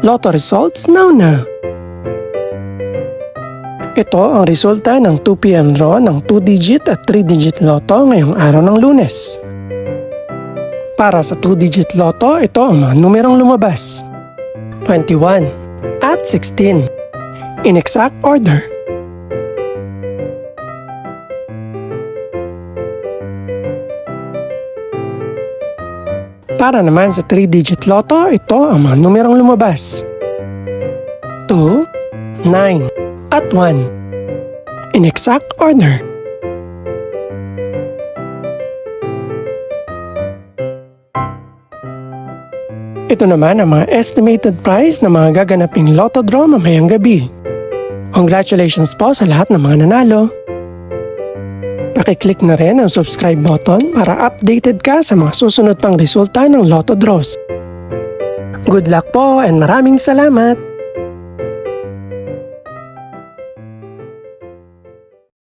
Lotto results now. Ito ang resulta ng 2 PM draw ng 2-digit at 3-digit lotto ngayong araw ng Lunes. Para sa 2-digit lotto, ito ang mga numerong lumabas. 21 at 16 in exact order. Para naman sa 3-digit lotto, ito ang mga numerong lumabas. 2, 9 at 1 in exact order. Ito naman ang mga estimated price ng mga gaganaping lotto draw mamayang gabi. Congratulations po sa lahat ng mga nanalo. Pakiclick na rin ang subscribe button para updated ka sa mga susunod pang resulta ng lotto draws. Good luck po and maraming salamat!